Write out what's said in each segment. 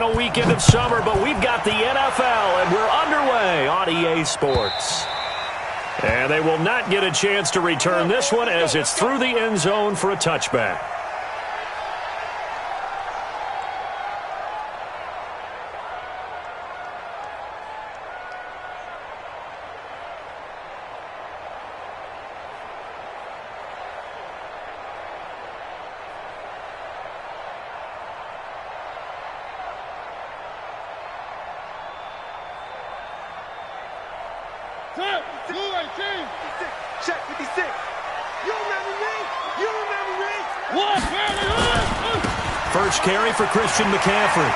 A weekend of summer, but we've got the NFL, and we're underway on EA Sports. And they will not get a chance to return this one as it's through the end zone for a touchback. Check 56. You remember me? You remember me? First carry for Christian McCaffrey.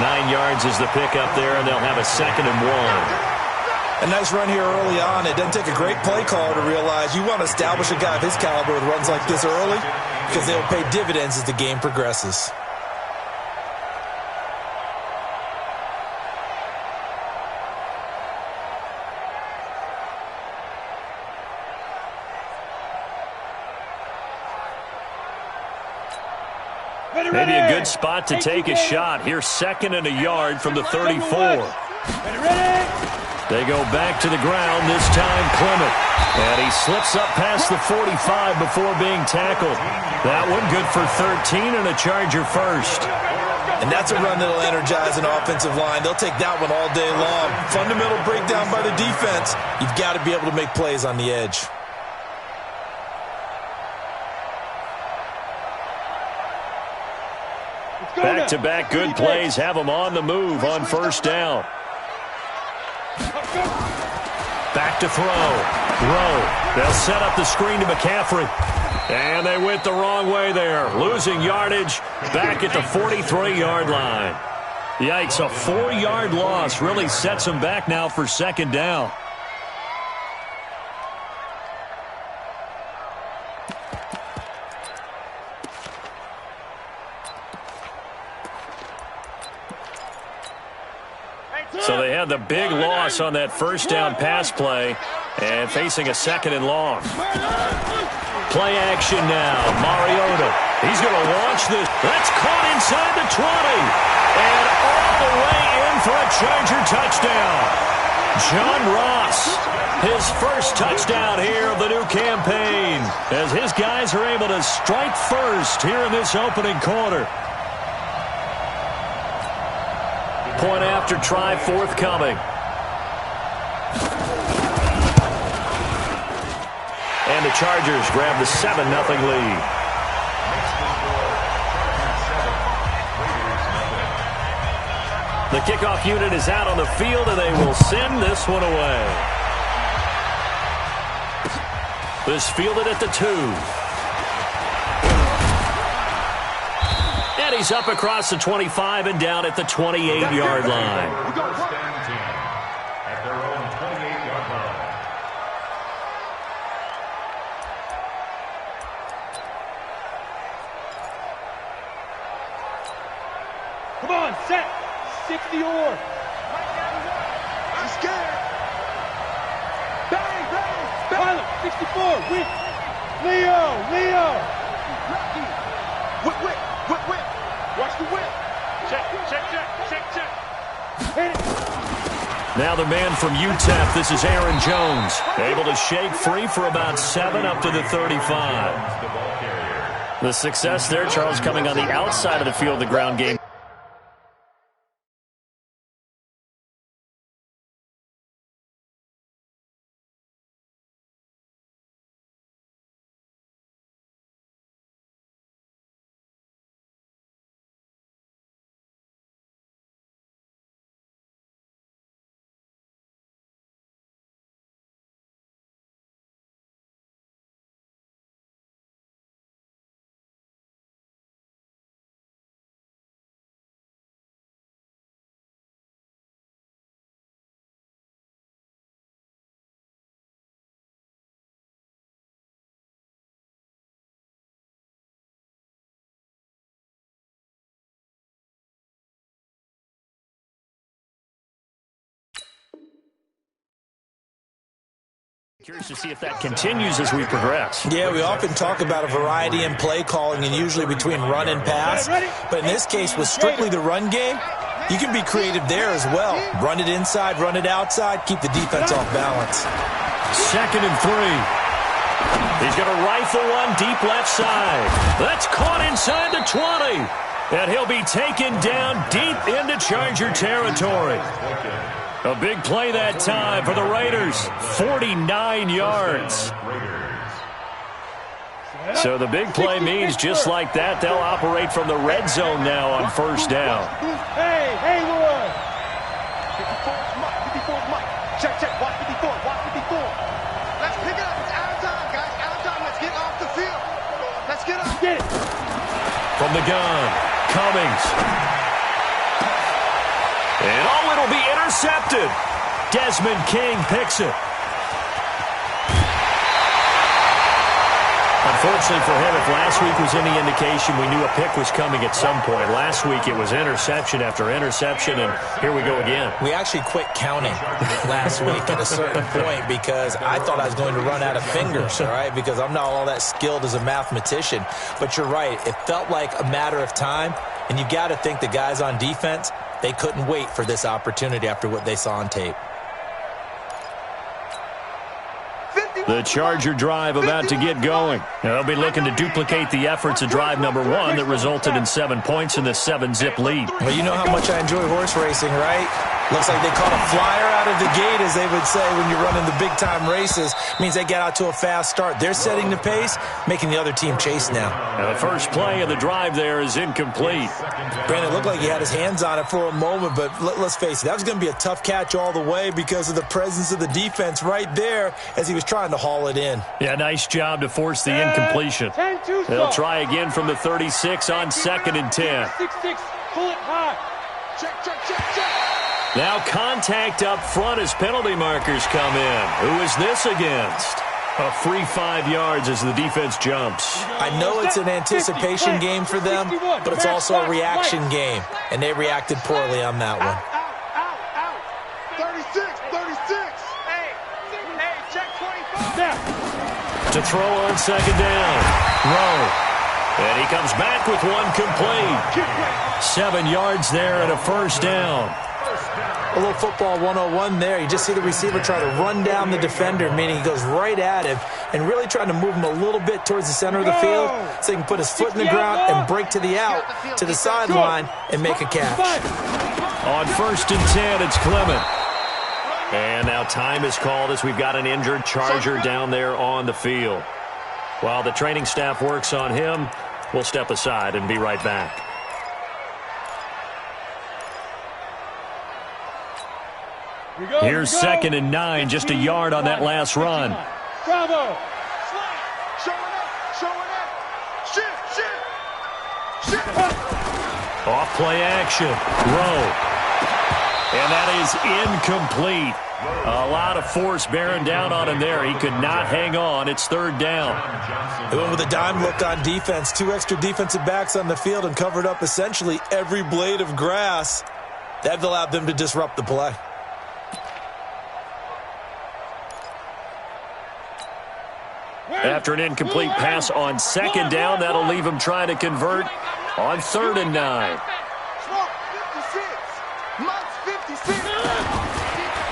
9 yards is the pickup there, and they'll have a 2nd and 1. A nice run here early on. It doesn't take a great play caller to realize you want to establish a guy of his caliber with runs like this early because they'll pay dividends as the game progresses. Maybe a good spot to take a shot. Here's 2nd and a yard from the 34. They go back to the ground, this time Clement. And he slips up past the 45 before being tackled. That one good for 13 and a Charger first. And that's a run that'll energize an offensive line. They'll take that one all day long. Fundamental breakdown by the defense. You've got to be able to make plays on the edge. Back-to-back good plays have them on the move on first down. Back to throw. They'll set up the screen to McCaffrey. And they went the wrong way there. Losing yardage back at the 43-yard line. Yikes, a 4-yard loss really sets them back now for 2nd down. So they had the big loss on that first down pass play and facing a 2nd and long. Play action now. Mariota. He's going to launch this. That's caught inside the 20. And all the way in for a Charger touchdown. John Ross, his first touchdown here of the new campaign as his guys are able to strike first here in this opening quarter. Point after try forthcoming. And the Chargers grab the 7-0 lead. The kickoff unit is out on the field, and they will send this one away. This fielded at the 2. And he's up across the 25 and down at the 28-yard line. At their own 28-yard line. Come on, set. 60 or. She's scared. Bang, bang, bang. Pilot, 64. Whip. Leo. Rocky. Whip. Watch the whip. Check. Hit it. Now the man from UTEP, this is Aaron Jones. Able to shake free for about 7 up to the 35. The success there, Charles, coming on the outside of the field, the ground game. Curious to see if that continues as we progress. Yeah, we often talk about a variety in play calling and usually between run and pass. But in this case, with strictly the run game, you can be creative there as well. Run it inside, run it outside, keep the defense off balance. 2nd and 3. He's going to rifle one deep left side. That's caught inside the 20. And he'll be taken down deep into Charger territory. A big play that time for the Raiders. 49 yards. So the big play means just like that, they'll operate from the red zone now on 1st down. Hey, Lord. 54's Mike. Check. Watch 54. Let's pick it up. It's out of time, guys. Out of time. Let's get off the field. Let's get off. Get it. From the gun, Cummings. And it'll be intercepted. Desmond King picks it. Unfortunately for him, if last week was any indication, we knew a pick was coming at some point. Last week it was interception after interception, and here we go again. We actually quit counting last week at a certain point because I thought I was going to run out of fingers, all right, because I'm not all that skilled as a mathematician. But you're right. It felt like a matter of time, and you got to think the guys on defense, they couldn't wait for this opportunity after what they saw on tape. The Charger drive about to get going. They'll be looking to duplicate the efforts of drive number 1 that resulted in 7 points in the 7-zip lead. Well, you know how much I enjoy horse racing, right? Looks like they caught a flyer out of the gate, as they would say when you're running the big-time races. Means they get out to a fast start. They're setting the pace, making the other team chase now. And the first play of the drive there is incomplete. Brandon, it looked like he had his hands on it for a moment, but let's face it, that was going to be a tough catch all the way because of the presence of the defense right there as he was trying to haul it in. Yeah, nice job to force the incompletion. They'll try again from the 36 on 2nd and 10. Pull it high. Check. Now contact up front as penalty markers come in. Who is this against? A free 5 yards as the defense jumps. I know it's an anticipation game for them, but it's also a reaction game, and they reacted poorly on that one. Out. 36. Hey, check 25. To throw on 2nd down. Rowe. And he comes back with one complete. 7 yards there and a 1st down. A little football 101 there. You just see the receiver try to run down the defender, meaning he goes right at him and really trying to move him a little bit towards the center of the field so he can put his foot in the ground and break to the out, to the sideline, and make a catch. On 1st and 10, it's Clement. And now time is called as we've got an injured Charger down there on the field. While the training staff works on him, we'll step aside and be right back. Here's 2nd and 9, just a yard on that last run. Bravo. Showing up. Shift. Off play action. Rowe. And that is incomplete. A lot of force bearing down on him there. He could not hang on. It's 3rd down. They went with a dime look on defense. 2 extra defensive backs on the field and covered up essentially every blade of grass. That allowed them to disrupt the play. After an incomplete pass on 2nd down, that'll leave him trying to convert on 3rd and 9.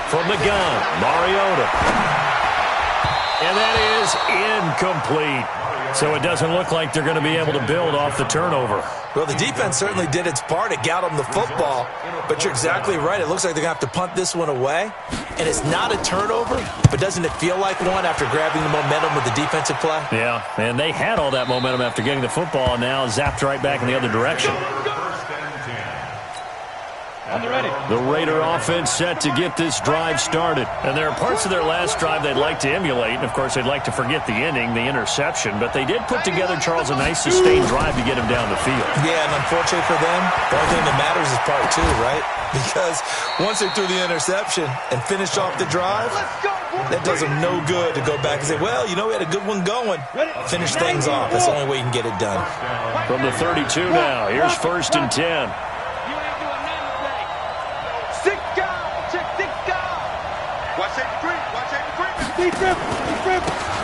From the gun, Mariota. And that is incomplete. So it doesn't look like they're going to be able to build off the turnover. Well, the defense certainly did its part to got them the football, but you're exactly right. It looks like they're going to have to punt this one away, and it's not a turnover, but doesn't it feel like one after grabbing the momentum with the defensive play? Yeah, and they had all that momentum after getting the football, and now zapped right back in the other direction. The Raider offense set to get this drive started. And there are parts of their last drive they'd like to emulate. And, of course, they'd like to forget the ending, the interception. But they did put together, Charles, a nice sustained drive to get him down the field. Yeah, and unfortunately for them, the only thing that matters is part 2, right? Because once they threw the interception and finished off the drive, that does them no good to go back and say, well, you know, we had a good one going. Finish things off. That's the only way you can get it done. From the 32 now, here's 1st and 10. Watch 83.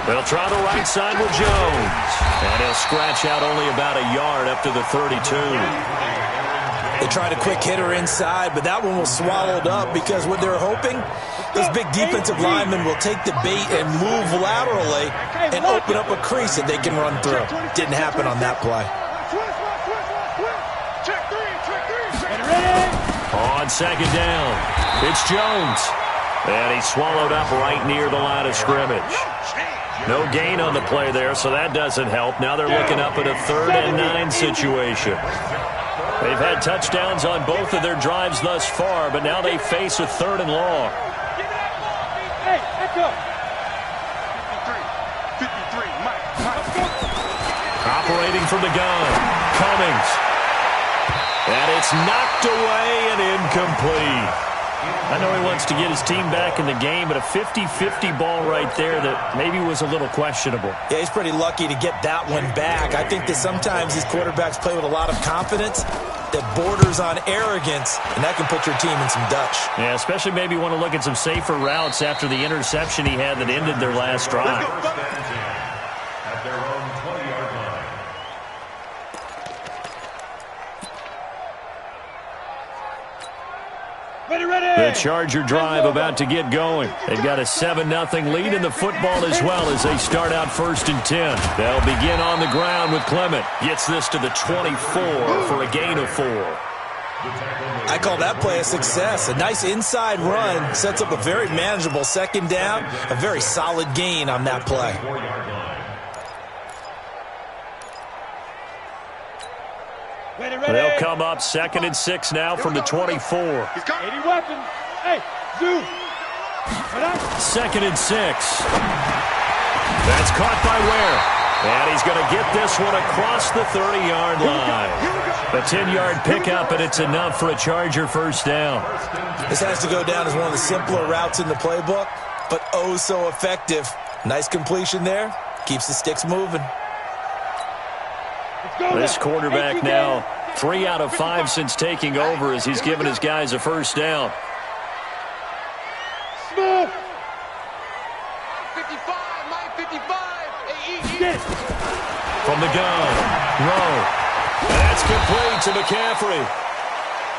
They'll try the right side with Jones. And he'll scratch out only about a yard up to the 32. They tried a quick hitter inside, but that one was swallowed up because what they're hoping, this big defensive lineman will take the bait and move laterally and open up a crease that they can run through. Didn't happen on that play. On second down, it's Jones. And he's swallowed up right near the line of scrimmage. No gain on the play there, so that doesn't help. Now they're looking up at a 3rd and 9 situation. They've had touchdowns on both of their drives thus far, but now they face a 3rd and long. Operating from the gun, Cummings. And it's knocked away and incomplete. I know he wants to get his team back in the game, but a 50-50 ball right there that maybe was a little questionable. Yeah, he's pretty lucky to get that one back. I think that sometimes these quarterbacks play with a lot of confidence that borders on arrogance, and that can put your team in some Dutch. Yeah, especially maybe want to look at some safer routes after the interception he had that ended their last drive. At their own 20-yard line. The Charger drive about to get going. They've got a 7-0 lead in the football as well as they start out 1st and 10. They'll begin on the ground with Clement. Gets this to the 24 for a gain of 4. I call that play a success. A nice inside run sets up a very manageable 2nd down. A very solid gain on that play. They'll come up 2nd and 6 now from the 24. 80 weapons. Hey, Zoo. 2nd and 6. That's caught by Ware. And he's going to get this one across the 30-yard line. A 10-yard pickup, and it's enough for a Charger 1st down. This has to go down as one of the simpler routes in the playbook, but oh so effective. Nice completion there. Keeps the sticks moving. This quarterback now 3 out of 5 since taking over as he's given his guys a 1st down. Smooth. 55, Mike 55. From the gun, Rowe. That's complete to McCaffrey.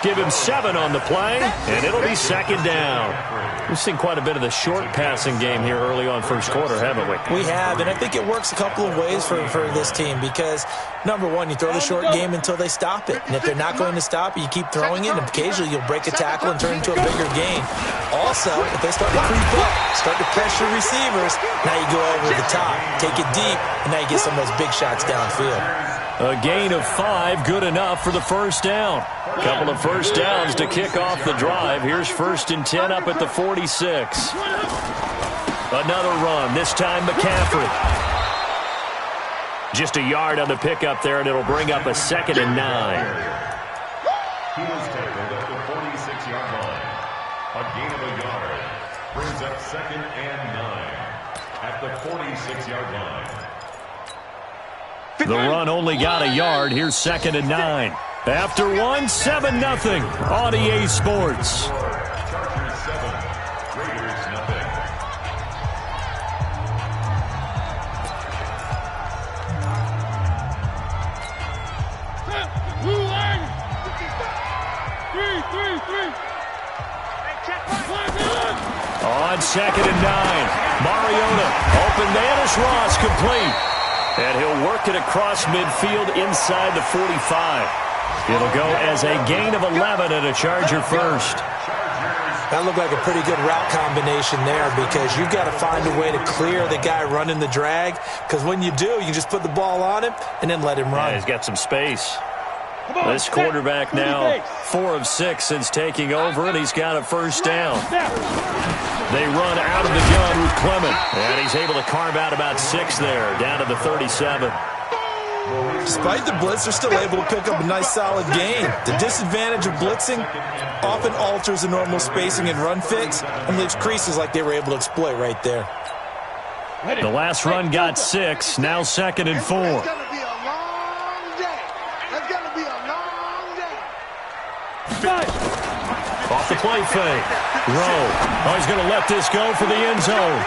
Give him 7 on the play, and it'll be 2nd down. We've seen quite a bit of the short passing game here early on 1st quarter, haven't we? We have, and I think it works a couple of ways for this team because, number one, you throw the short game until they stop it. And if they're not going to stop it, you keep throwing it, and occasionally you'll break a tackle and turn it into a bigger gain. Also, if they start to creep up, start to pressure receivers, now you go over the top, take it deep, and now you get some of those big shots downfield. A gain of 5, good enough for the 1st down. A couple of 1st downs to kick off the drive. Here's 1st and 10 up at the 46. Another run, this time McCaffrey. Just a yard on the pickup there, and it'll bring up a 2nd and 9. He was tackled at the 46-yard line. A gain of a yard brings up 2nd and 9 at the 46-yard line. The run only got a yard. Here's 2nd and 9. After one, 7-0 on EA Sports. Chargers 7, Raiders nothing. On 2nd and 9, Mariota, open man is Ross, complete. And he'll work it across midfield inside the 45. It'll go as a gain of 11 and a Charger 1st. That looked like a pretty good route combination there because you've got to find a way to clear the guy running the drag because when you do, you just put the ball on him and then let him run. Yeah, he's got some space. This quarterback now 4 of 6 since taking over, and he's got a 1st down. They run out of the gun with Clement, and he's able to carve out about 6 there, down to the 37. Despite the blitz, they're still able to pick up a nice solid gain. The disadvantage of blitzing often alters the normal spacing and run fits and leaves creases like they were able to exploit right there. The last run got 6, now 2nd and 4. It's going to be a long day. It's going to be a long day. Off the play fake. Rowe. Oh, he's going to let this go for the end zone.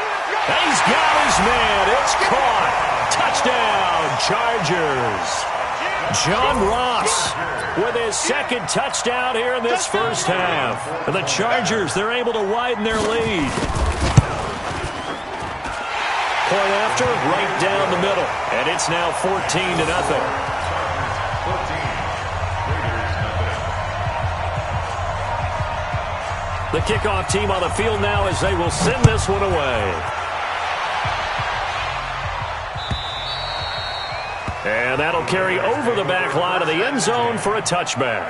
And he's got his man. It's caught. Touchdown, Chargers. John Ross with his second touchdown here in this first half. And the Chargers, they're able to widen their lead. Point after, right down the middle. And it's now 14-0. The kickoff team on the field now as they will send this one away. And that'll carry over the back line of the end zone for a touchback.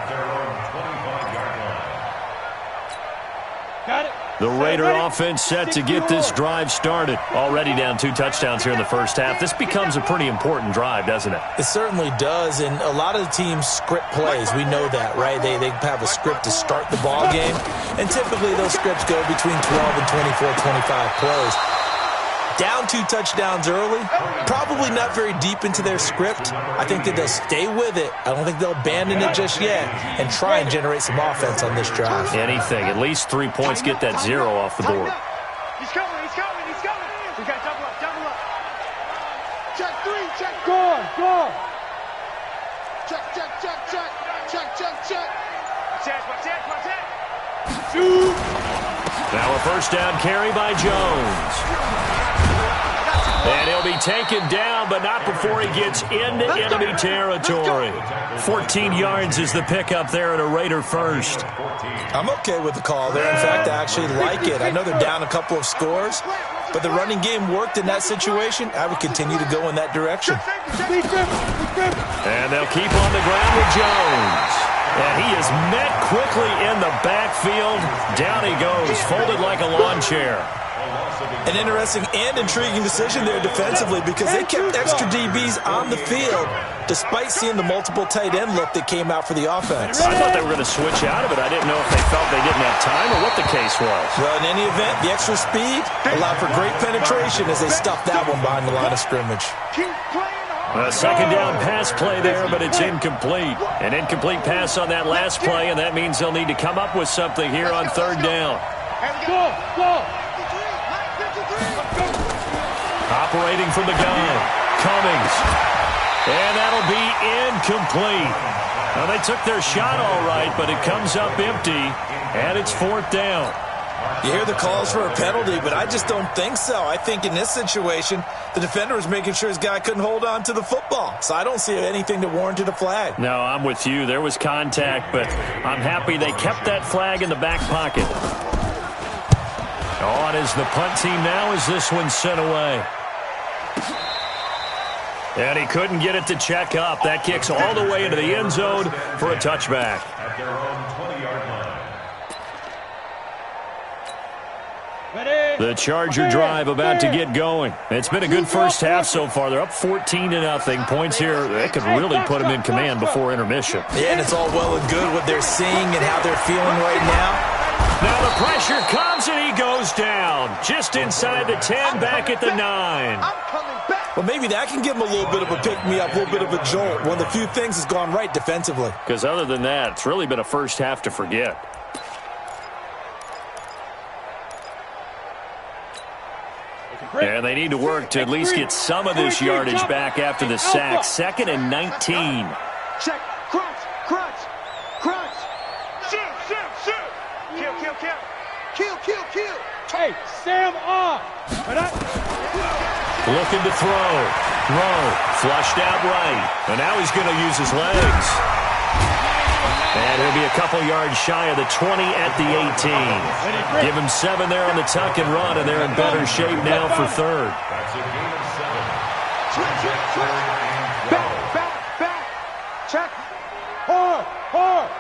Got it. The Raider offense set to get this drive started. Already down 2 touchdowns here in the first half. This becomes a pretty important drive, doesn't it? It certainly does, and a lot of the teams script plays. We know that, right? They have a script to start the ball game, and typically those scripts go between 12 and 24, 25 plays. Down 2 touchdowns early, probably not very deep into their script. I think that they'll stay with it. I don't think they'll abandon it just yet and try and generate some offense on this drive. Anything. At least 3 points, get that 0 off the board. He's coming, he's coming, he's coming. We got double up, double up. Check 3, check. Go. Check. Check. Shoot. Now a first down carry by Jones. And he'll be taken down, but not before he gets into enemy territory. 14 yards is the pickup there at a Raider first. I'm okay with the call there. In fact, I actually like it. I know they're down a couple of scores, but the running game worked in that situation. I would continue to go in that direction. And they'll keep on the ground with Jones. And he is met quickly in the backfield. Down he goes, folded like a lawn chair. An interesting and intriguing decision there defensively because they kept extra DBs on the field despite seeing the multiple tight end look that came out for the offense. I thought they were going to switch out of it. I didn't know if they felt they didn't have time or what the case was. Well, in any event, the extra speed allowed for great penetration as they stuffed that one behind the line of scrimmage. A second down pass play there, but it's incomplete. An incomplete pass on that last play, and that means they'll need to come up with something here on third down. Go. Operating from the gun, Cummings. And that'll be incomplete. Now, they took their shot all right, but it comes up empty, and it's fourth down. You hear the calls for a penalty, but I just don't think so. I think in this situation, the defender was making sure his guy couldn't hold on to the football. So I don't see anything that warranted a flag. No, I'm with you. There was contact, but I'm happy they kept that flag in the back pocket. On is the punt team now as this one's sent away. And he couldn't get it to check up. That kicks all the way into the end zone for a touchback. At their own 20-yard line. The Charger drive about to get going. It's been a good first half so far. They're up 14-0. Points here, they could really put them in command before intermission. Yeah, and it's all well and good what they're seeing and how they're feeling right now. Now the pressure comes and he goes down. Just inside the 10, back at the 9. I'm coming back. Well, maybe that can give them a little bit of a pick-me-up, a little bit of a jolt. One of the few things has gone right defensively. Because other than that, it's really been a first half to forget. And they need to work to at least get some of this yardage back after the sack. 2nd and 19. Check. Crunch. Shoot. Kill. Hey, Sam off. Looking to throw. Flushed out right. And now he's going to use his legs. And he'll be a couple yards shy of the 20 at the 18. Give him 7 there on the tuck and run, and they're in better shape now for third. That's a gain of 7. Back. Check. Hard. Hot.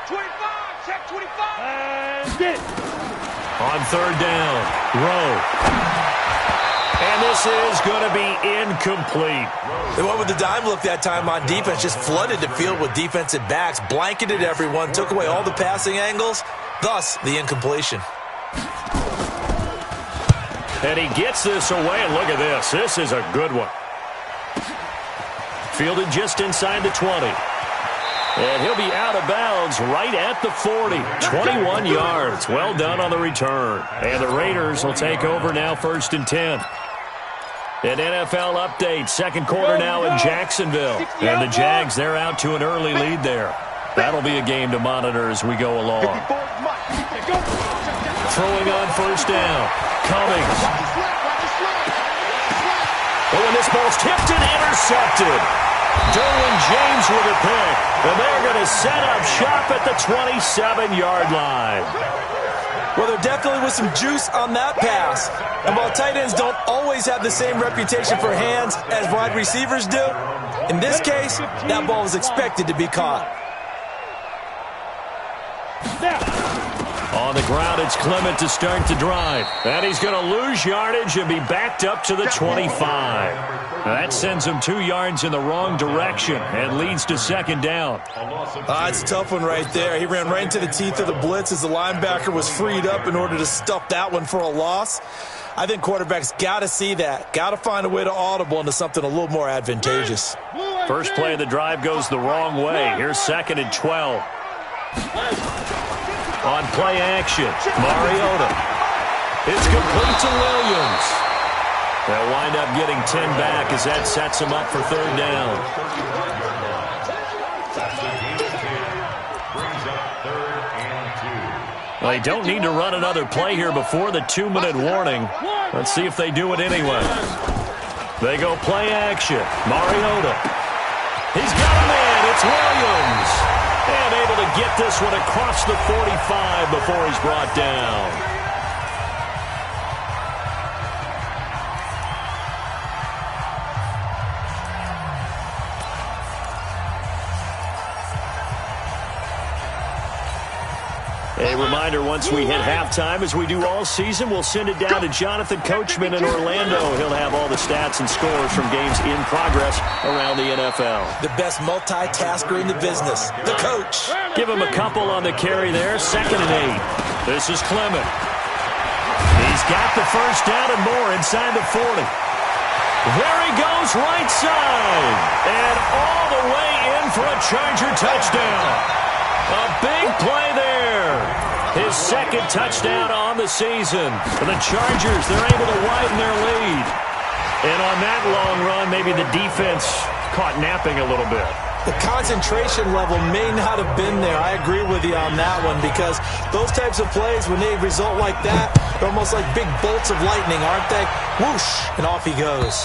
25. Check 25. And get it. On third down, Rowe. And this is going to be incomplete. They went with the dime look that time on defense, just flooded the field with defensive backs, blanketed everyone, took away all the passing angles, thus the incompletion. And he gets this away, and look at this. This is a good one. Fielded just inside the 20. And he'll be out of bounds right at the 40. 21 yards. Well done on the return. And the Raiders will take over now, 1st and 10. An NFL update. Second quarter now in Jacksonville. And the Jags, they're out to an early lead there. That'll be a game to monitor as we go along. Throwing on 1st down. Cummings. Oh, and this ball's tipped and intercepted. Derwin James with a pick. And they're going to set up shop at the 27-yard line. Well, there definitely was some juice on that pass. And while tight ends don't always have the same reputation for hands as wide receivers do, in this case, that ball was expected to be caught. On the ground, it's Clement to start the drive. And he's going to lose yardage and be backed up to the 25. Now that sends him 2 yards in the wrong direction and leads to 2nd down. It's a tough one right there. He ran right into the teeth of the blitz as the linebacker was freed up in order to stuff that one for a loss. I think quarterbacks got to see that. Got to find a way to audible into something a little more advantageous. First play of the drive goes the wrong way. Here's 2nd and 12. On play action, Mariota. It's complete to Williams. They'll wind up getting 10 back as that sets them up for 3rd down. Well, they don't need to run another play here before the 2-minute warning. Let's see if they do it anyway. They go play action. Mariota. He's got him in. It's Williams. And able to get this one across the 45 before he's brought down. A reminder, once we hit halftime, as we do all season, we'll send it down to Jonathan Coachman in Orlando. He'll have all the stats and scores from games in progress around the NFL. The best multitasker in the business, the coach. Give him a couple on the carry there, 2nd and 8. This is Clement. He's got the 1st down and more inside the 40. There he goes, right side. And all the way in for a Charger touchdown. A big play there. His 2nd touchdown on the season. For the Chargers, they're able to widen their lead. And on that long run, maybe the defense caught napping a little bit. The concentration level may not have been there. I agree with you on that one, because those types of plays, when they result like that, they're almost like big bolts of lightning, aren't they? Whoosh, and off he goes.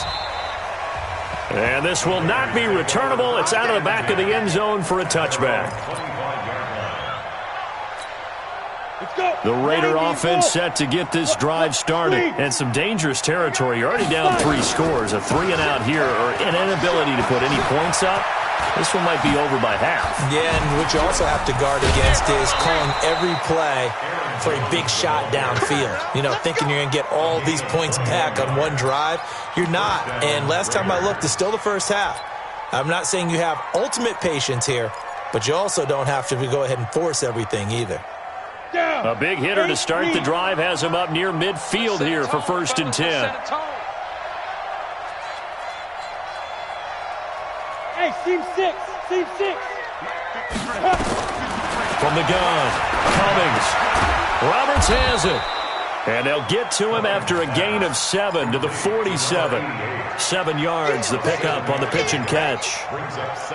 And this will not be returnable. It's out of the back of the end zone for a touchback. The Raider offense set to get this drive started. And some dangerous territory. You're already down 3 scores. A 3-and-out here, or an inability to put any points up. This one might be over by half. Yeah, and what you also have to guard against is calling every play for a big shot downfield. You know, thinking you're going to get all these points back on one drive. You're not. And last time I looked, it's still the first half. I'm not saying you have ultimate patience here, but you also don't have to go ahead and force everything either. A big hitter to start the drive has him up near midfield here for 1st and 10. Hey, seam 6. From the gun, Cummings. Roberts has it. And they'll get to him after a gain of 7 to the 47. 7 yards, the pickup on the pitch and catch.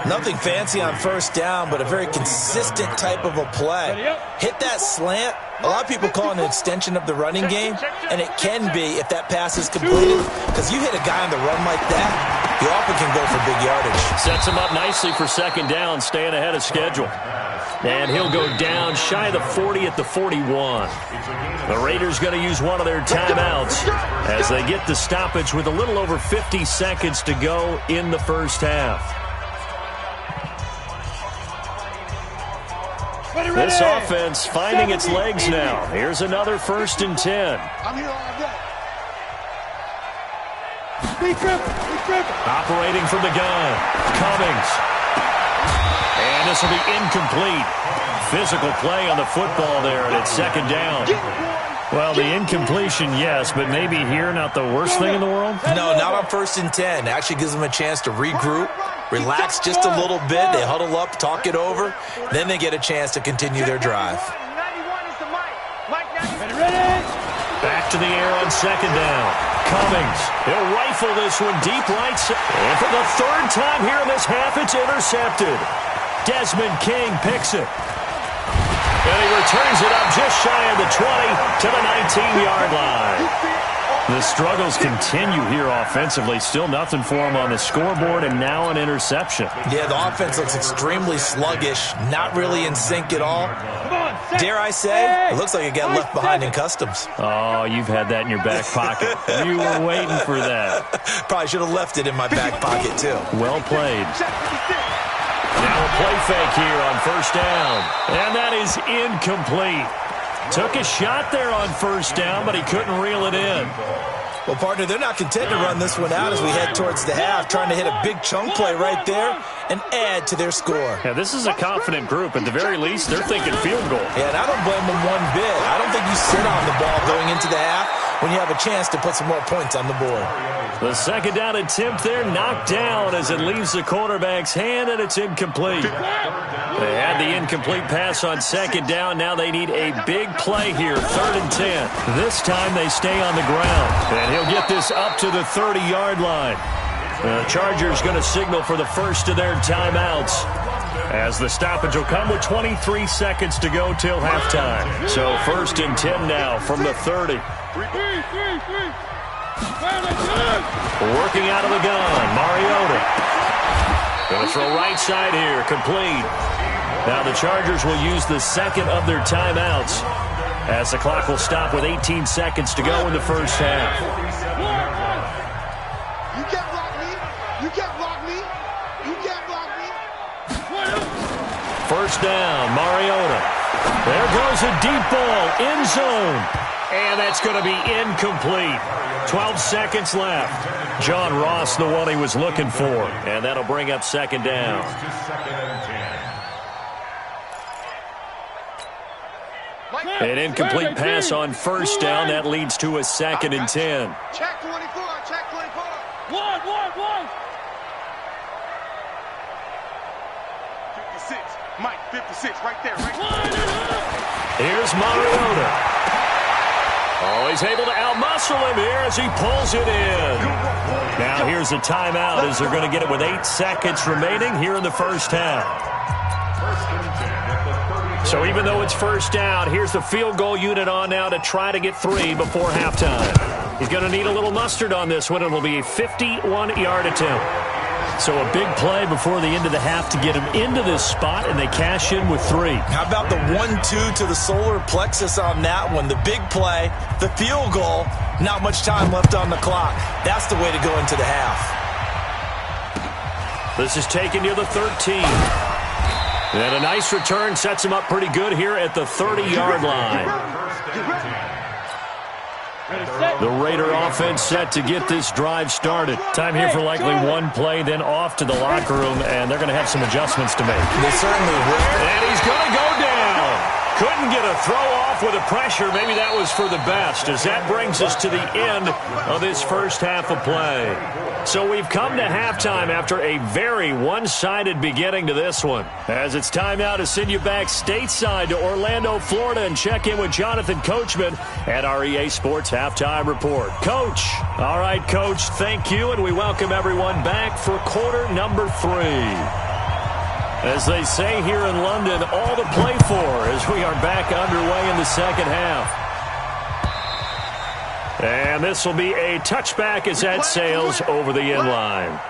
Nothing fancy on 1st down, but a very consistent type of a play. Hit that slant. A lot of people call it an extension of the running game, and it can be if that pass is completed, because you hit a guy on the run like that, you often can go for big yardage. Sets him up nicely for 2nd down, staying ahead of schedule. And he'll go down shy of the 40 at the 41. The Raiders going to use one of their timeouts as they get the stoppage with a little over 50 seconds to go in the 1st half. This offense finding its legs now. Here's another 1st and 10. I'm here all day. Operating from the gun, Cummings. And this will be incomplete. Physical play on the football there, and it's 2nd down. Well, the incompletion, yes, but maybe here not the worst thing in the world? No, not on 1st and 10. Actually gives them a chance to regroup, relax just a little bit. They huddle up, talk it over. Then they get a chance to continue their drive. 91 is the mic. Mike 91. Ready? Back to the air on second down. Cummings, he'll rifle this one deep right side. And for the third time here in this half, it's intercepted. Desmond King picks it. And he returns it up just shy of the 20 to the 19-yard line. The struggles continue here offensively. Still nothing for him on the scoreboard, and now an interception. Yeah, the offense looks extremely sluggish, not really in sync at all. Dare I say, it looks like it got left behind in customs. Oh, you've had that in your back pocket. You were waiting for that. Probably should have left it in my back pocket, too. Well played. Now a play fake here on first down. And that is incomplete. Took a shot there on first down, but he couldn't reel it in. Well, partner, they're not content to run this one out as we head towards the half, trying to hit a big chunk play right there and add to their score. Yeah, this is a confident group. At the very least, they're thinking field goal. Yeah, and I don't blame them one bit. I don't think you sit on the ball going into the half when you have a chance to put some more points on the board. The second down attempt there knocked down as it leaves the quarterback's hand, and it's incomplete. They had the incomplete pass on second down. Now they need a big play here, 3rd and 10. This time they stay on the ground, and he'll get this up to the 30-yard line. The Chargers going to signal for the first of their timeouts, as the stoppage will come with 23 seconds to go till halftime. So 1st and 10 now from the 30. Working out of the gun, Mariota. Going to throw right side here, complete. Now the Chargers will use the second of their timeouts, as the clock will stop with 18 seconds to go in the first half. You can't block me. You can't block me. You can't block me. First down, Mariota. There goes a deep ball, end zone. And that's going to be incomplete. 12 seconds left. John Ross, the one he was looking for. And that'll bring up second down. An incomplete pass on first down. That leads to a 2nd and 10. Check 24. Check 24. One. 56. Mike, 56. Right there. Right there. Here's Mariota. Oh, he's able to outmuscle him here as he pulls it in. Now here's a timeout as they're going to get it with 8 seconds remaining here in the first half. So even though it's first down, here's the field goal unit on now to try to get 3 before halftime. He's going to need a little mustard on this one. It'll be a 51-yard attempt. So a big play before the end of the half to get him into this spot, and they cash in with 3. How about the 1-2 to the solar plexus on that one? The big play, the field goal, not much time left on the clock. That's the way to go into the half. This is taken near the 13. And a nice return sets him up pretty good here at the 30-yard line. The Raider offense set to get this drive started. Time here for likely one play, then off to the locker room, and they're going to have some adjustments to make. They certainly will. And he's going to go down. Couldn't get a throw off with the pressure. Maybe that was for the best, as that brings us to the end of this first half of play. So we've come to halftime after a very one-sided beginning to this one. As it's time now to send you back stateside to Orlando, Florida, and check in with Jonathan Coachman at our EA Sports Halftime Report. Coach. All right, Coach, thank you, and we welcome everyone back for quarter number 3. As they say here in London, all to play for as we are back underway in the second half. And this will be a touchback as that sails over the end line.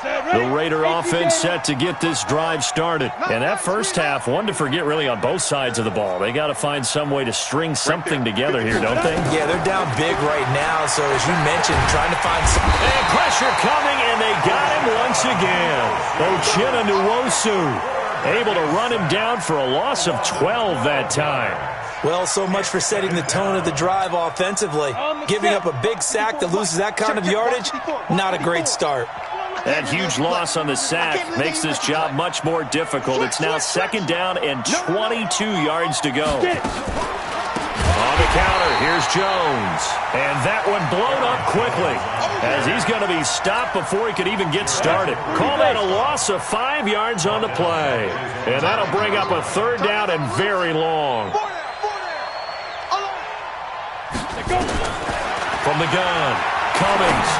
The Raider offense set to get this drive started. And that first half, one to forget really on both sides of the ball. They got to find some way to string something together here, don't they? Yeah, they're down big right now. So as you mentioned, trying to find some... And pressure coming, and they got him once again. Uchenna Nwosu able to run him down for a loss of 12 that time. Well, so much for setting the tone of the drive offensively. Giving up a big sack that loses that kind of yardage, not a great start. That huge loss on the sack makes this job much more difficult. It's now second down and 22 yards to go. On the counter, here's Jones. And that one blown up quickly as he's going to be stopped before he could even get started. Call that a loss of 5 yards on the play. And that'll bring up a 3rd down and very long. From the gun, Cummings.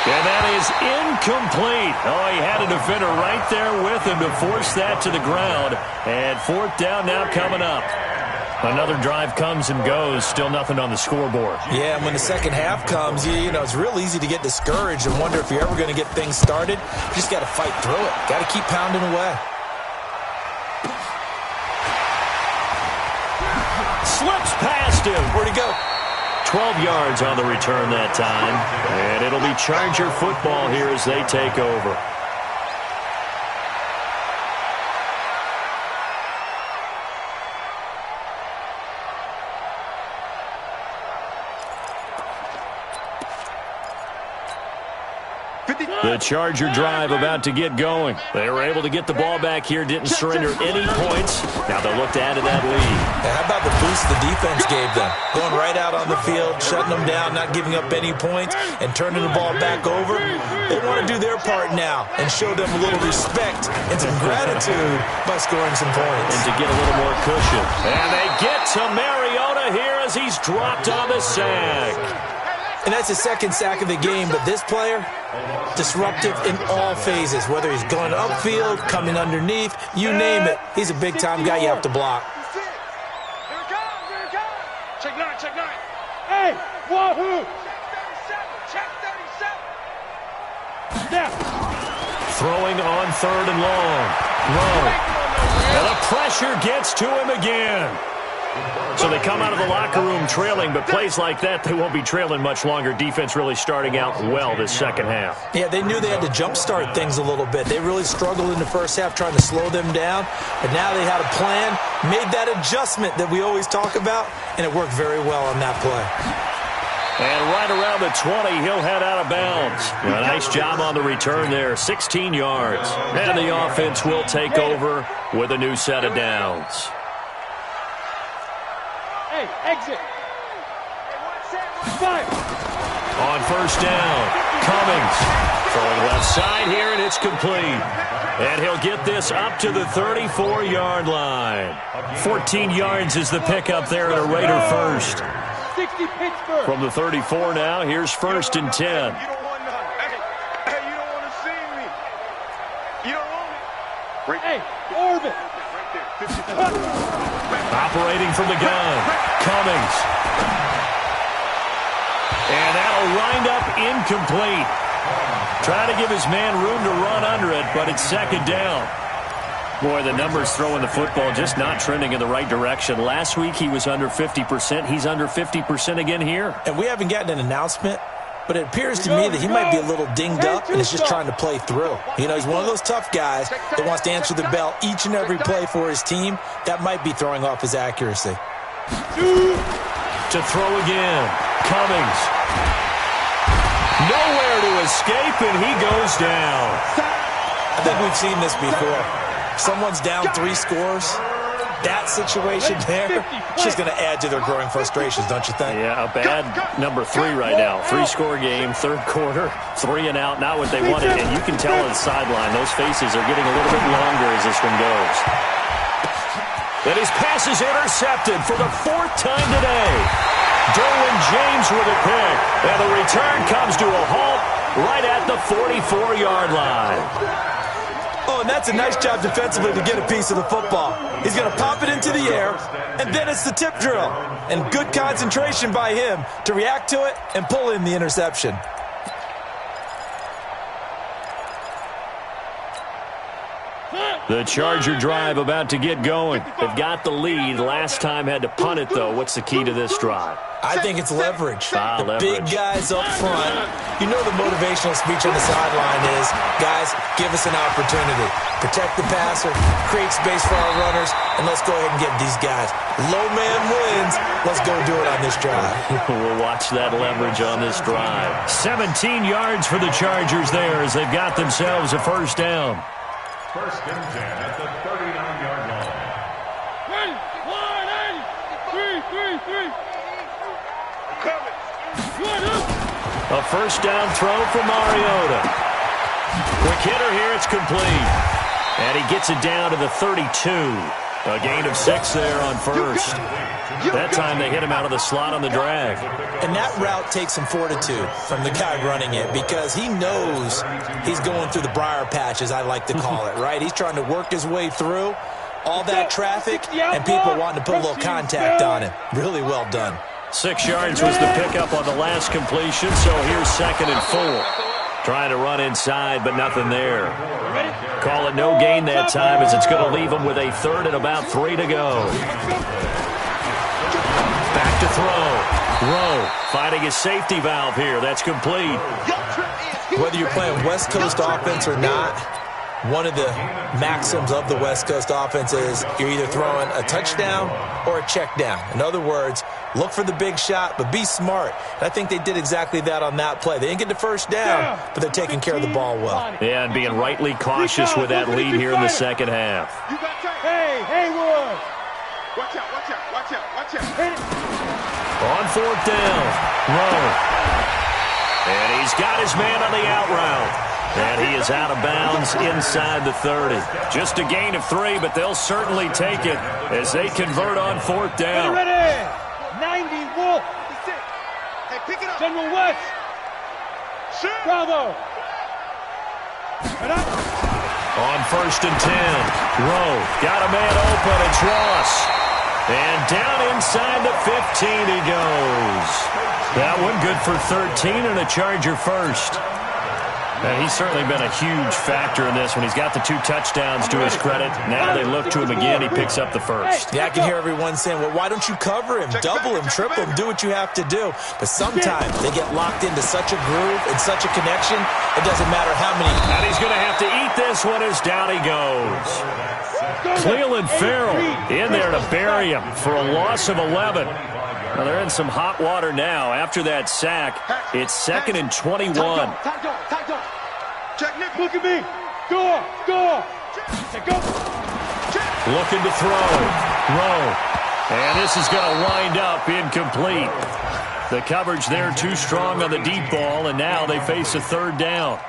And that is incomplete. Oh, he had a defender right there with him to force that to the ground. And 4th down now coming up. Another drive comes and goes. Still nothing on the scoreboard. Yeah, and when the second half comes, you know, it's real easy to get discouraged and wonder if you're ever going to get things started. You just got to fight through it. Got to keep pounding away. Slips past him. Where'd he go? 12 yards on the return that time. And it'll be Charger football here as they take over. The Charger drive about to get going. They were able to get the ball back here, didn't surrender any points. Now they'll look to add to that lead. How about the boost the defense gave them? Going right out on the field, shutting them down, not giving up any points, and turning the ball back over. They want to do their part now and show them a little respect and some gratitude by scoring some points. And to get a little more cushion. And they get to Mariota here as he's dropped on the sack. And that's his 2nd sack of the game, but this player, disruptive in all phases, whether he's going upfield, coming underneath, you name it. He's a big-time guy you have to block. Here it comes, here it comes. Check 9, check 9. Hey, wahoo! Check 37, check 37. Snap. Throwing on 3rd and long. Low. And the pressure gets to him again. So they come out of the locker room trailing, but plays like that, they won't be trailing much longer. Defense really starting out well this second half. Yeah, they knew they had to jumpstart things a little bit. They really struggled in the first half trying to slow them down, but now they had a plan, made that adjustment that we always talk about, and it worked very well on that play. And right around the 20, he'll head out of bounds. A nice job on the return there, 16 yards. And the offense will take over with a new set of downs. Hey, exit. Fire. On 1st down, Cummings throwing left side here, and it's complete. And he'll get this up to the 34-yard line. 14 yards is the pickup there at a Raider first. 60 Pittsburgh. From the 34 now, here's 1st and 10. You don't want none. Hey, you don't want to see me. You don't want me. Right. Hey, orbit. Right there. Operating from the gun, Cummings. And that'll wind up incomplete. Trying to give his man room to run under it, but it's 2nd down. Boy, the numbers throwing the football just not trending in the right direction. Last week he was under 50%. He's under 50% again here. And we haven't gotten an announcement, but it appears to me that he might be a little dinged up and is just trying to play through. You know, he's one of those tough guys that wants to answer the bell each and every play for his team. That might be throwing off his accuracy. To throw again, Cummings. Nowhere to escape, and he goes down. I think we've seen this before. Someone's down 3 scores. That situation there, she's going to add to their growing frustrations, don't you think? Yeah, a bad number 3 right now. 3-score game, 3rd quarter, 3 and out, not what they wanted. And you can tell on the sideline, those faces are getting a little bit longer as this one goes. And his pass is intercepted for the 4th time today. Derwin James with a pick. And the return comes to a halt right at the 44-yard line. Oh, and that's a nice job defensively to get a piece of the football. He's going to pop it into the air, and then it's the tip drill. And good concentration by him to react to it and pull in the interception. The Charger drive about to get going. They've got the lead. Last time had to punt it, though. What's the key to this drive? I think it's leverage. The big guys up front. You know the motivational speech on the sideline is, guys, give us an opportunity. Protect the passer, create space for our runners, and let's go ahead and get these guys. Low man wins. Let's go do it on this drive. We'll watch that leverage on this drive. 17 yards for the Chargers there as they've got themselves a 1st down. 1st and 10 at the 39-yard line. Ready, 180, 3, A first down throw for Mariota. Quick hitter here, it's complete. And he gets it down to the 32. A gain of 6 there on first. That time they hit him out of the slot on the drag. And that route takes some fortitude from the guy running it because he knows he's going through the briar patch, as I like to call it, right? He's trying to work his way through all that traffic and people wanting to put a little contact on him. Really well done. 6 yards was the pickup on the last completion, so here's 2nd and 4. Trying to run inside, but nothing there. Call it no gain that time as it's going to leave him with a 3rd and about 3 to go. Back to throw. Rowe finding his safety valve here. That's complete. Whether you're playing West Coast offense or not, one of the maxims of the West Coast offense is you're either throwing a touchdown or a check down. In other words, look for the big shot, but be smart. And I think they did exactly that on that play. They didn't get the first down, but they're taking care of the ball well. Yeah, and being rightly cautious with that lead here in the second half. Hey, Haywood! Watch out, watch out, watch out, watch out. On 4th down, Rowe. And he's got his man on the out route. And he is out of bounds inside the 30. Just a gain of 3, but they'll certainly take it as they convert on 4th down. Ready! 90 Wolf! Hey, pick it up. General West! Bravo! On 1st and 10, Rowe got a man open. It's Ross. And down inside the 15 he goes. That one good for 13 and a Charger first. And he's certainly been a huge factor in this when he's got the 2 touchdowns to his credit. Now they look to him again. He picks up the first. Yeah, I can hear everyone saying, well, why don't you cover him, double him, triple him, do what you have to do. But sometimes they get locked into such a groove and such a connection, it doesn't matter how many. And he's going to have to eat this one as down he goes. Cleveland Farrell in there to bury him for a loss of 11. Now they're in some hot water now. After that sack, it's 2nd and 21. Check Nick. Look at me! Go! Go! Looking to throw. Rowe. And this is going to wind up incomplete. The coverage there too strong on the deep ball, and now they face a 3rd down.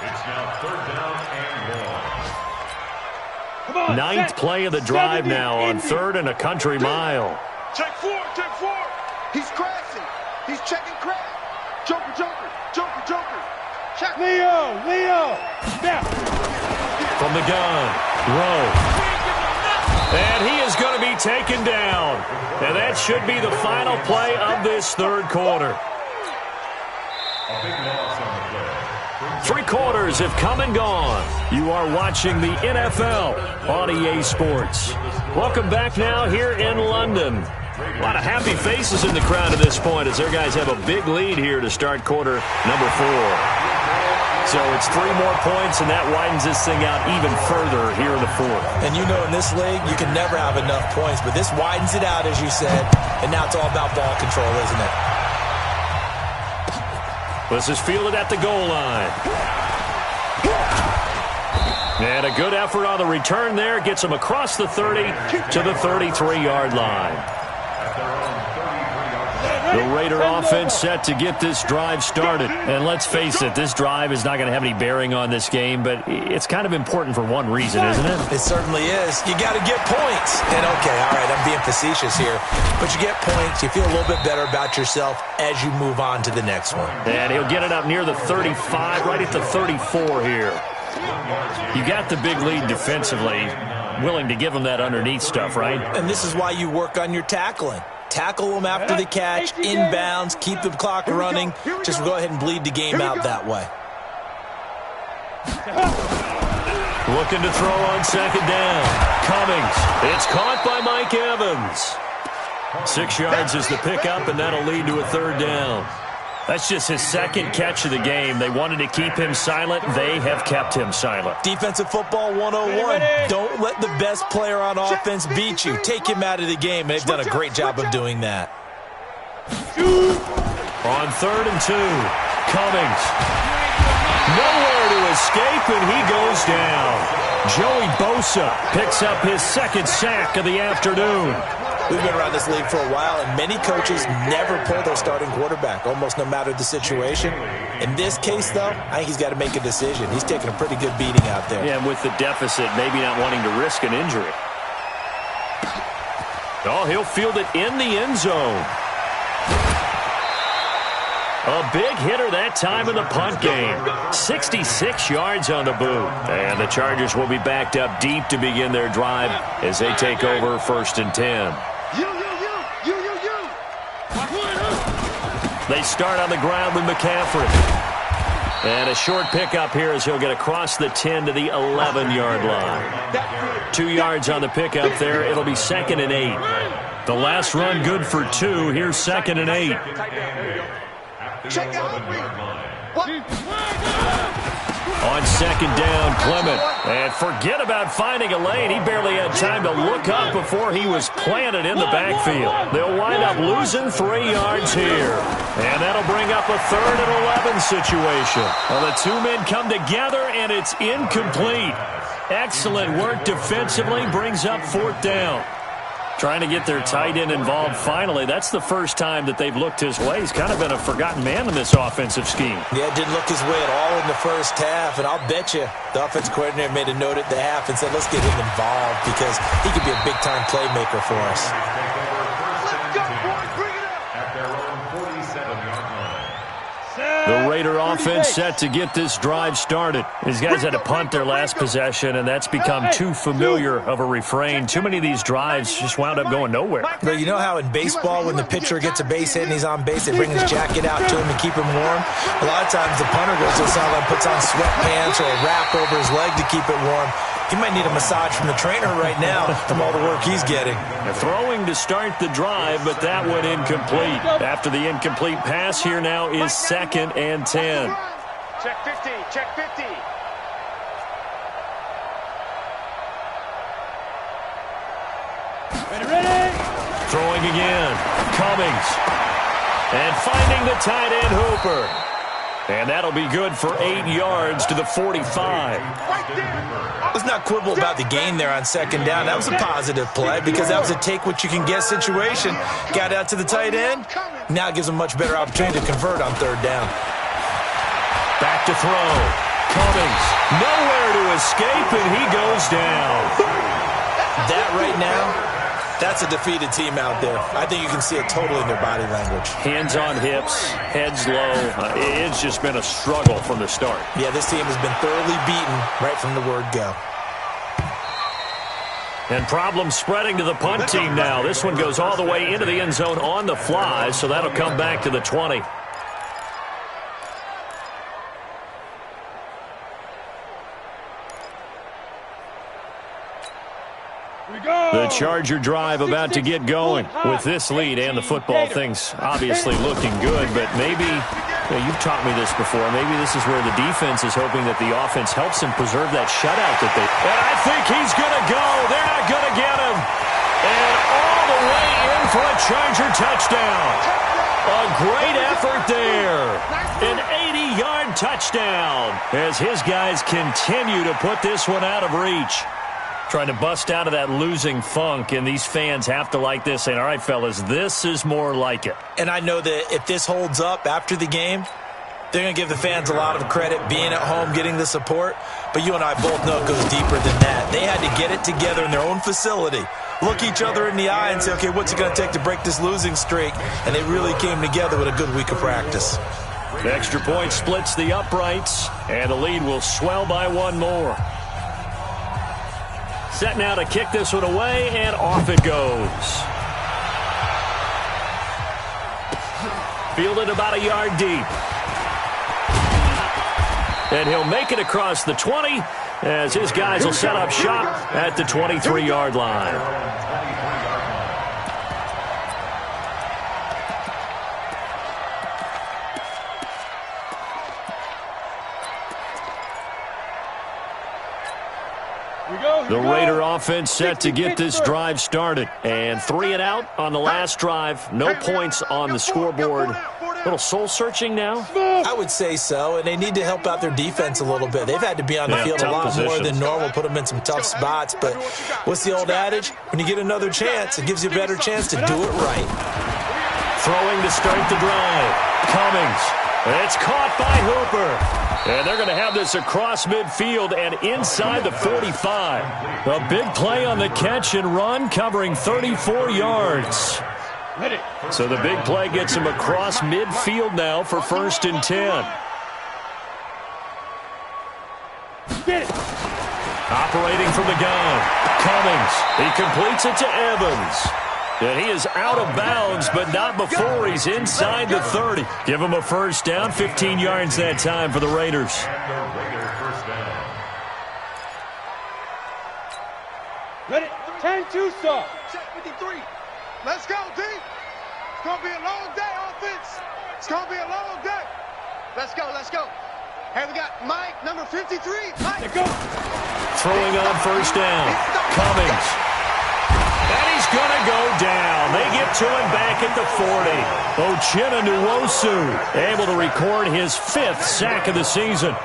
It's now 3rd down and 1. Come on, 9th play of the drive now on 3rd and a country mile. Check 4, check 4. He's crashing. He's checking crash. Joker. Check. Leo! Now! From the gun, Rowe. And he is going to be taken down. And that should be the final play of this 3rd quarter. A big loss on the play. 3 quarters have come and gone. You are watching the NFL on EA Sports. Welcome back now here in London. A lot of happy faces in the crowd at this point as their guys have a big lead here to start quarter number 4. So it's 3 more points, and that widens this thing out even further here in the 4th. And you know in this league, you can never have enough points, but this widens it out, as you said, and now it's all about ball control, isn't it? This is fielded at the goal line. And a good effort on the return there. Gets him across the 30 to the 33-yard line. The Raider offense set to get this drive started. And let's face it, this drive is not going to have any bearing on this game, but it's kind of important for one reason, isn't it? It certainly is. You got to get points. And, okay, all right, I'm being facetious here. But you get points. You feel a little bit better about yourself as you move on to the next one. And he'll get it up near the 35, right at the 34 here. You got the big lead defensively, willing to give him that underneath stuff, right? And this is why you work on your tackling. Tackle them after the catch, inbounds, keep the clock running. Just go ahead and bleed the game out that way. Looking to throw on 2nd down. Cummings. It's caught by Mike Evans. 6 yards is the pickup, and that'll lead to a 3rd down. That's just his 2nd catch of the game. They wanted to keep him silent. They have kept him silent. Defensive football 101. Don't let the best player on offense beat you. Take him out of the game, and they've done a great job of doing that. On 3rd and 2, Cummings. Nowhere to escape, and he goes down. Joey Bosa picks up his 2nd sack of the afternoon. We've been around this league for a while, and many coaches never pull their starting quarterback, almost no matter the situation. In this case, though, I think he's got to make a decision. He's taking a pretty good beating out there. Yeah, and with the deficit, maybe not wanting to risk an injury. Oh, he'll field it in the end zone. A big hitter that time in the punt game. 66 yards on the boot. And the Chargers will be backed up deep to begin their drive as they take over 1st and 10. They start on the ground with McCaffrey. And a short pickup here as he'll get across the 10 to the 11-yard line. 2 yards on the pickup there. It'll be 2nd and 8. The last run good for 2. Here's 2nd and 8. Check out. On 2nd down, Clement. And forget about finding a lane. He barely had time to look up before he was planted in the backfield. They'll wind up losing 3 yards here. And that'll bring up a 3rd and 11 situation. Well, the two men come together, and it's incomplete. Excellent work defensively. Brings up 4th down. Trying to get their tight end involved finally. That's the first time that they've looked his way. He's kind of been a forgotten man in this offensive scheme. Yeah, it didn't look his way at all in the first half, and I'll bet you the offensive coordinator made a note at the half and said, let's get him involved because he could be a big-time playmaker for us. Let's go, boys. Bring it up. At their own 47-yard line. The Raider offense set to get this drive started. These guys had to punt their last possession, and that's become too familiar of a refrain. Too many of these drives just wound up going nowhere. But you know how in baseball, when the pitcher gets a base hit and he's on base, they bring his jacket out to him and keep him warm? A lot of times the punter goes to the sideline, puts on sweatpants or a wrap over his leg to keep it warm. He might need a massage from the trainer right now from all the work he's getting. They're throwing to start the drive, but that went incomplete. After the incomplete pass, here now is 2nd and 10. Check 50. Check 50. Ready? Throwing again. Cummings. And finding the tight end Hooper. And that'll be good for 8 yards to the 45. Let's not quibble about the gain there on 2nd down. That was a positive play because that was a take-what-you-can-get situation. Got out to the tight end. Now it gives them a much better opportunity to convert on 3rd down. Back to throw. Cummings. Nowhere to escape, and he goes down. That right now, that's a defeated team out there. I think you can see it totally in their body language. Hands on hips, heads low. It's just been a struggle from the start. Yeah, this team has been thoroughly beaten right from the word go. And problems spreading to the punt team now. This one goes all the way into the end zone on the fly, so that'll come back to the 20. The Charger drive about to get going. With this lead and the football, things obviously looking good, but maybe, you've taught me this before, maybe this is where the defense is hoping that the offense helps them preserve that shutout that they... And I think he's going to go. They're not going to get him. And all the way in for a Charger touchdown. A great effort there. An 80-yard touchdown as his guys continue to put this one out of reach. Trying to bust out of that losing funk, and these fans have to like this, saying, all right, fellas, this is more like it. And I know that if this holds up after the game, they're going to give the fans a lot of credit being at home, getting the support. But you and I both know it goes deeper than that. They had to get it together in their own facility, look each other in the eye and say, okay, what's it going to take to break this losing streak? And they really came together with a good week of practice. The extra point splits the uprights, and the lead will swell by one more. Set now to kick this one away, and off it goes. Fielded about a yard deep. And he'll make it across the 20 as his guys will set up shop at the 23-yard line. The Raider offense set to get this drive started. And 3 and out on the last drive. No points on the scoreboard. Little soul-searching now? I would say so, and they need to help out their defense a little bit. They've had to be on the field a lot more than normal, put them in some tough spots. But what's the old adage? When you get another chance, it gives you a better chance to do it right. Throwing to start the drive. Cummings. It's caught by Hooper. And they're going to have this across midfield and inside the 45. A big play on the catch and run, covering 34 yards. So the big play gets him across midfield now for 1st and 10. Operating from the gun. Cummings. He completes it to Evans. And he is out of bounds, but not before he's inside the 30. Give him a 1st down, 15 yards that time for the Raiders. Ready? 10-2, sir. Check 53. Let's go, D. It's going to be a long day, offense. It's going to be a long day. Let's go, let's go. Hey, we got Mike, number 53. Mike. Let's go. Throwing on 1st down. Cummings. And he's going to go down. They get to him back at the 40. Uchenna Nwosu able to record his 5th sack of the season.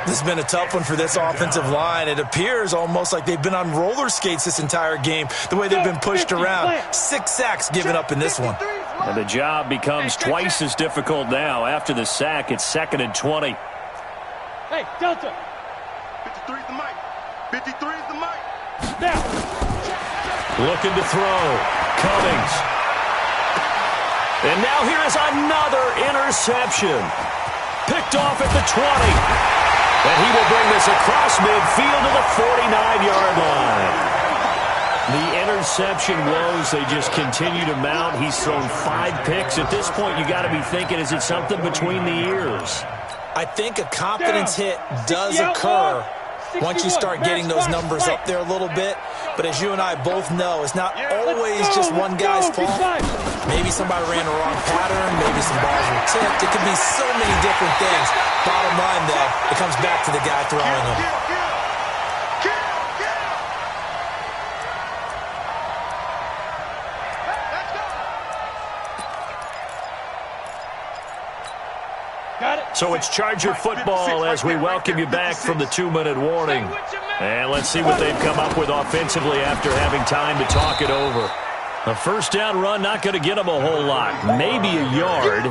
This has been a tough one for this offensive line. It appears almost like they've been on roller skates this entire game, the way they've been pushed around. 6 sacks given up in this one. And the job becomes twice as difficult now. After the sack, it's 2nd and 20. Hey, Delta. 53 is the mic. 53 is the mic. Now. Looking to throw. Cummings. And now here is another interception. Picked off at the 20. And he will bring this across midfield to the 49-yard line. The interception woes, they just continue to mount. He's thrown 5 picks. At this point, you got to be thinking, is it something between the ears? I think a confidence hit does occur once you start getting those numbers up there a little bit. But as you and I both know, it's not always just one guy's fault. Maybe somebody ran the wrong pattern. Maybe some balls were tipped. It could be so many different things. Bottom line, though, it comes back to the guy throwing them. So it's Charger football as we welcome you back from the 2-minute warning. And let's see what they've come up with offensively after having time to talk it over. A 1st down run, not going to get them a whole lot. Maybe a yard.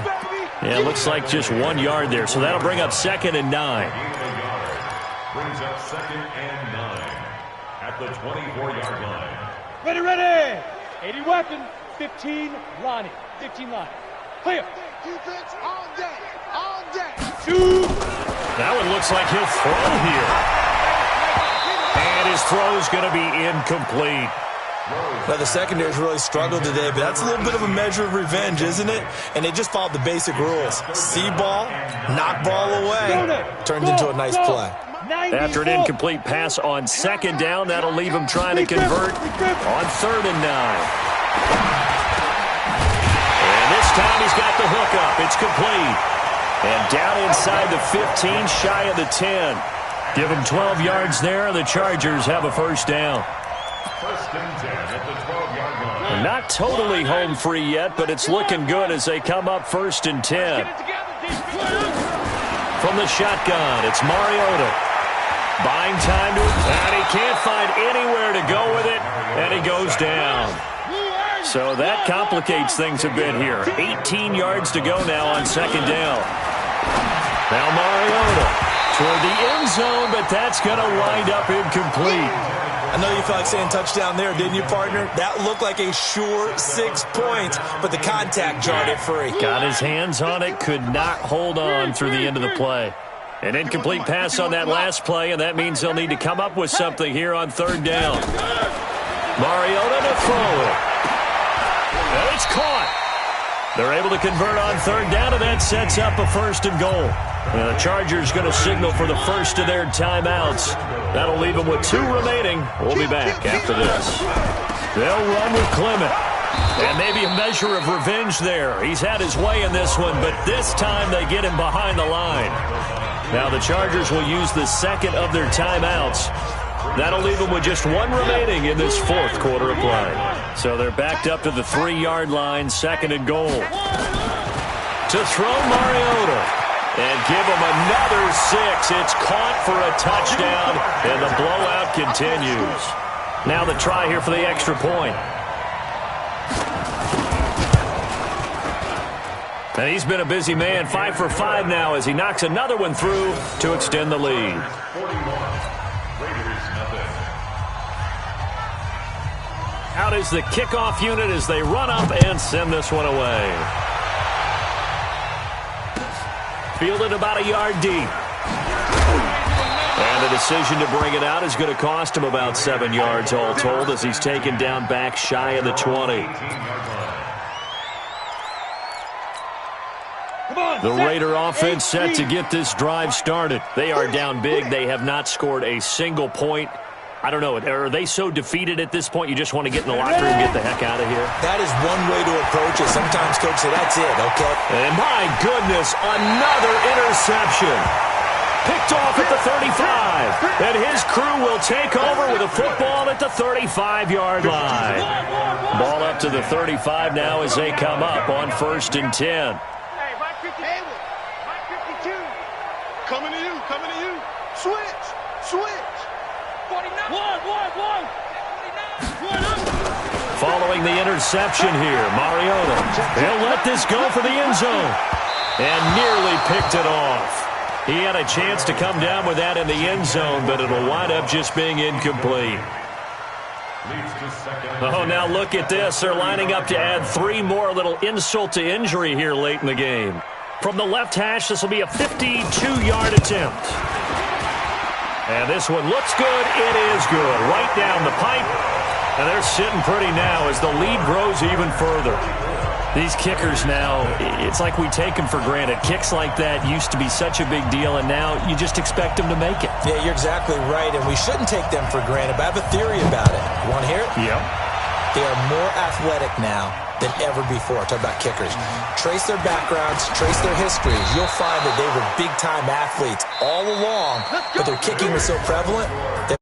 Yeah, it looks like just 1 yard there. So that'll bring up 2nd and 9. Brings up 2nd and 9 at the 24-yard line. Ready, ready. 80 weapon, 15 Lonnie. 15 Lonnie. Clear. Defense all day. All day. 2. That one looks like he'll throw here. And his throw is going to be incomplete. Now, the secondary's really struggled today, but that's a little bit of a measure of revenge, isn't it? And they just followed the basic rules. See ball, knock ball away. Turns into a nice play. After an incomplete pass on 2nd down, that'll leave him trying to convert on 3rd and 9. And this time he's got the hook up. It's complete. And down inside the 15, shy of the 10. Give him 12 yards there. The Chargers have a 1st down. 1st and 10 at the 12-yard line. Not totally home free yet, but it's looking good as they come up 1st and 10. From the shotgun, it's Mariota. Buying time to it, and he can't find anywhere to go with it, and he goes down. So that complicates things a bit here. 18 yards to go now on 2nd down. Now Mariota toward the end zone, but that's going to wind up incomplete. I know you felt like saying touchdown there, didn't you, partner? That looked like a sure 6 points, but the contact jarred it free. Got his hands on it, could not hold on through the end of the play. An incomplete pass on that last play, and that means they'll need to come up with something here on 3rd down. Mariota to throw it. And it's caught. They're able to convert on 3rd down, and that sets up a 1st and goal. And the Chargers going to signal for the first of their timeouts. That'll leave them with 2 remaining. We'll be back after this. They'll run with Clement. And maybe a measure of revenge there. He's had his way in this one, but this time they get him behind the line. Now the Chargers will use the 2nd of their timeouts. That'll leave them with just 1 remaining in this 4th quarter of play. So they're backed up to the 3-yard line, 2nd and goal. to throw Mariota. And give him another 6. It's caught for a touchdown, and the blowout continues. Now the try here for the extra point. And he's been a busy man, 5 for 5 now as he knocks another one through to extend the lead. 41. Raiders nothing. Out is the kickoff unit as they run up and send this one away. Fielded about a yard deep. And the decision to bring it out is going to cost him about 7 yards all told as he's taken down back shy of the 20. The Raider offense set to get this drive started. They are down big. They have not scored a single point. I don't know. Are they so defeated at this point you just want to get in the locker room and get the heck out of here? That is one way to approach it. Sometimes, Coach, say that's it, okay? And my goodness, another interception. Picked off at the 35. And his crew will take over with a football at the 35-yard line. Ball up to the 35 now as they come up on 1st and 10. Coming to you, coming to you. Switch, switch. 49. One. Following the interception here, Mariota. He'll let this go for the end zone. And nearly picked it off. He had a chance to come down with that in the end zone, but it'll wind up just being incomplete. Oh, now look at this. They're lining up to add 3 more, a little insult to injury here late in the game. From the left hash, this will be a 52-yard attempt. And this one looks good. It is good. Right down the pipe. And they're sitting pretty now as the lead grows even further. These kickers now, it's like we take them for granted. Kicks like that used to be such a big deal, and now you just expect them to make it. Yeah, you're exactly right, and we shouldn't take them for granted, but I have a theory about it. You want to hear it? Yep. They are more athletic now than ever before. Talk about kickers. Trace their backgrounds, trace their history. You'll find that they were big-time athletes all along, but their kicking was so prevalent that